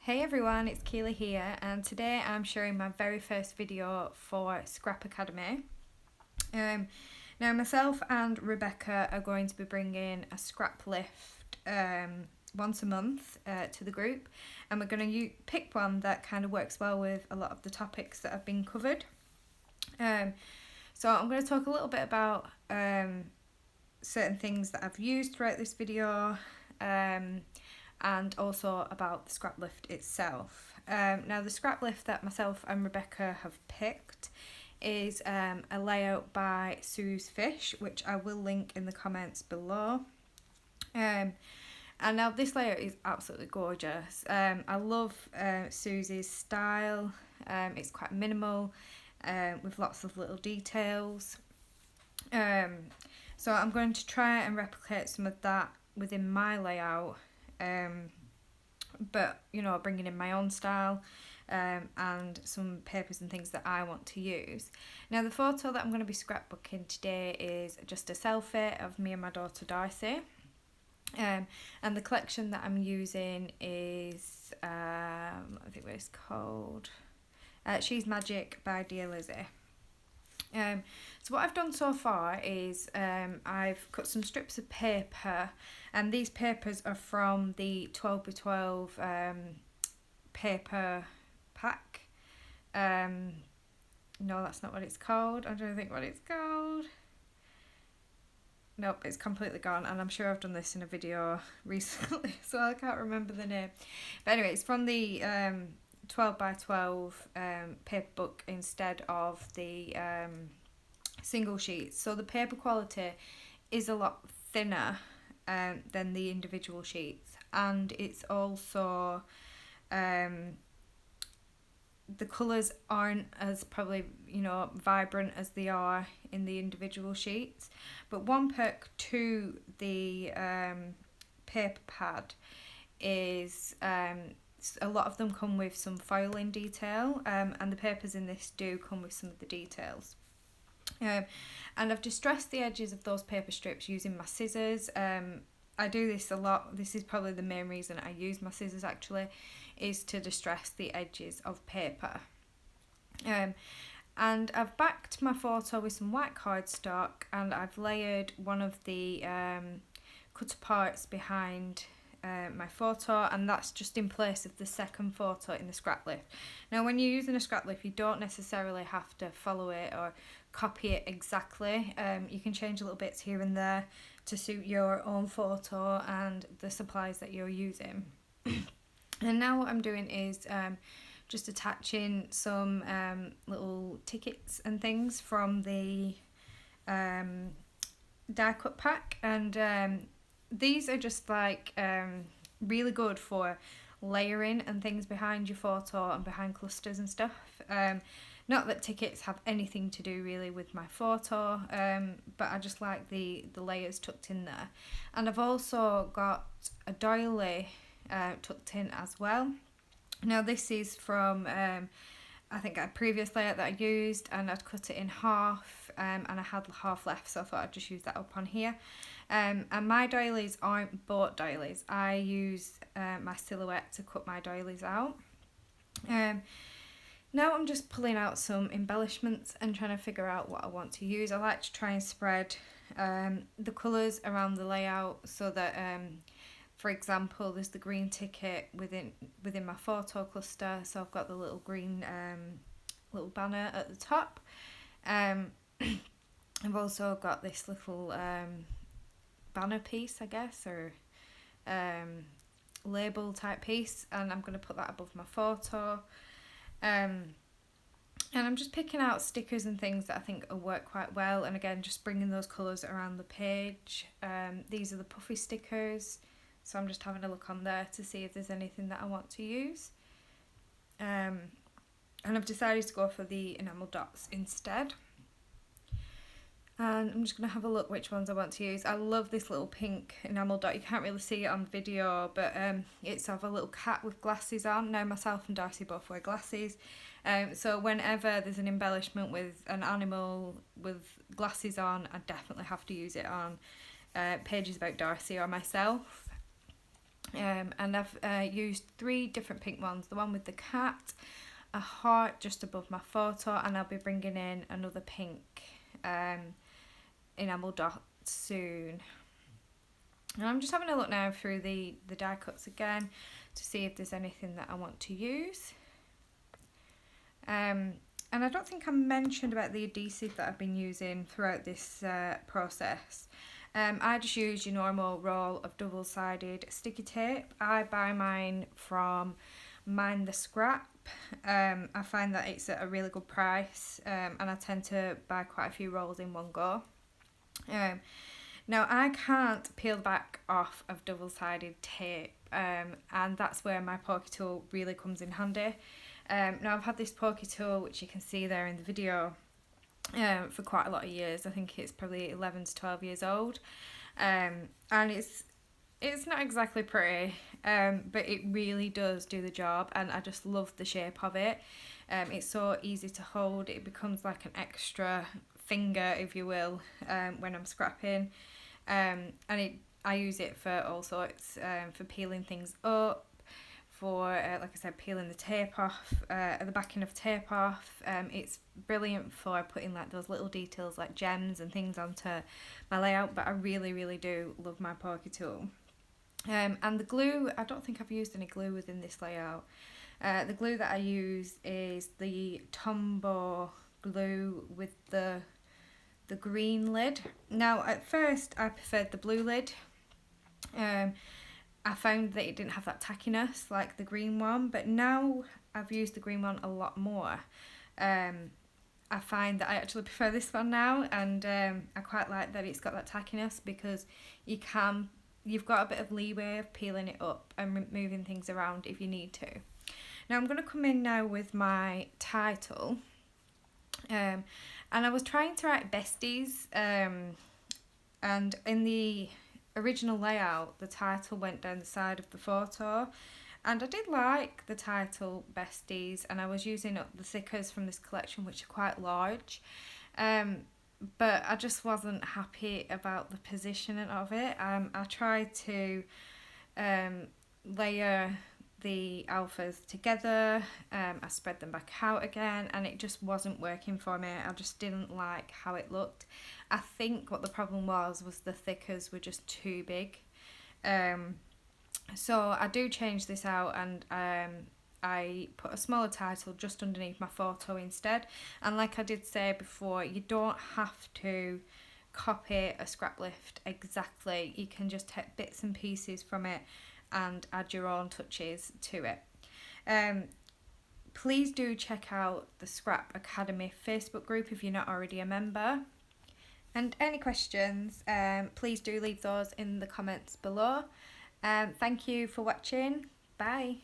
Hey everyone, it's Keela here, and today I'm sharing my very first video for Scrap Academy. Now myself and Rebecca are going to be bringing a Scraplift once a month to the group, and we're going to pick one that kind of works well with a lot of the topics that have been covered. So I'm going to talk a little bit about certain things that I've used throughout this video, and also about the Scraplift itself. Now the Scraplift that myself and Rebecca have picked is a layout by Sue's Fish, which I will link in the comments below. And now this layout is absolutely gorgeous. I love Susie's style. It's quite minimal with lots of little details. So I'm going to try and replicate some of that within my layout, but you know, bringing in my own style and some papers and things that I want to use. Now the photo that I'm going to be scrapbooking today is just a selfie of me and my daughter Darcy, and the collection that I'm using is I think what it's called, She's Magic by Dear Lizzie. So what I've done so far is I've cut some strips of paper, and these papers are from the 12x12 paper pack. No, that's not what it's called. I don't think what it's called. Nope, it's completely gone, and I'm sure I've done this in a video recently, so I can't remember the name. But anyway, it's from the 12x12 paper book instead of the single sheets. So the paper quality is a lot thinner than the individual sheets, and it's also the colours aren't as probably, you know, vibrant as they are in the individual sheets. But one perk to the paper pad is a lot of them come with some foiling detail, and the papers in this do come with some of the details. And I've distressed the edges of those paper strips using my scissors. I do this a lot. This is probably the main reason I use my scissors actually, is to distress the edges of paper. And I've backed my photo with some white cardstock, and I've layered one of the cut parts behind my photo, and that's just in place of the second photo in the Scraplift. Now when you're using a Scraplift, you don't necessarily have to follow it or copy it exactly. You can change little bits here and there to suit your own photo and the supplies that you're using. And now what I'm doing is just attaching some little tickets and things from the die cut pack, and these are just like really good for layering and things behind your photo and behind clusters and stuff. Not that tickets have anything to do really with my photo, but I just like the layers tucked in there. And I've also got a doily tucked in as well. Now this is from I think a previous layout that I used, and I'd cut it in half, and I had half left, so I thought I'd just use that up on here. And my doilies aren't boat doilies. I use my silhouette to cut my doilies out. Now I'm just pulling out some embellishments and trying to figure out what I want to use. I like to try and spread the colours around the layout so that, for example, there's the green ticket within my photo cluster, so I've got the little green little banner at the top. I've also got this little banner piece, I guess, or label type piece, and I'm going to put that above my photo. And I'm just picking out stickers and things that I think will work quite well, and again just bringing those colours around the page. These are the puffy stickers, so I'm just having a look on there to see if there's anything that I want to use. And I've decided to go for the enamel dots instead. And I'm just going to have a look which ones I want to use. I love this little pink enamel dot. You can't really see it on video, but it's of a little cat with glasses on. Now myself and Darcy both wear glasses, so whenever there's an embellishment with an animal with glasses on, I definitely have to use it on pages about Darcy or myself. And I've used 3 different pink ones. The one with the cat, a heart just above my photo, and I'll be bringing in another pink enamel dot soon. And I'm just having a look now through the die cuts again to see if there's anything that I want to use. And I don't think I mentioned about the adhesive that I've been using throughout this process. I just use your normal roll of double-sided sticky tape. I buy mine from Mind the Scrap. I find that it's at a really good price, and I tend to buy quite a few rolls in one go. Now I can't peel the back off of double-sided tape, and that's where my pokey tool really comes in handy. Now I've had this pokey tool, which you can see there in the video, for quite a lot of years. I think it's probably 11 to 12 years old, and it's not exactly pretty, but it really does do the job, and I just love the shape of it. It's so easy to hold. It becomes like an extra finger, if you will, when I'm scrapping, and I use it for all sorts, for peeling things up, for like I said, peeling the tape off, the backing of tape off. It's brilliant for putting like those little details like gems and things onto my layout, but I really do love my pokey tool. And the glue, I don't think I've used any glue within this layout. The glue that I use is the Tombow glue with the green lid. Now at first I preferred the blue lid. I found that it didn't have that tackiness like the green one, but now I've used the green one a lot more. I find that I actually prefer this one now, and I quite like that it's got that tackiness, because you've got a bit of leeway of peeling it up and moving things around if you need to. Now I'm going to come in now with my title, and I was trying to write besties, and in the original layout the title went down the side of the photo, and I did like the title besties, and I was using up the thickers from this collection, which are quite large, but I just wasn't happy about the positioning of it. I tried to layer the alphas together, I spread them back out again, and it just wasn't working for me. I just didn't like how it looked. I think what the problem was the thickers were just too big. So I do change this out, and I put a smaller title just underneath my photo instead. And like I did say before, you don't have to copy a Scraplift exactly. You can just take bits and pieces from it and add your own touches to it. Please do check out the Scrap Academy Facebook group if you're not already a member. And any questions, please do leave those in the comments below. Thank you for watching. Bye.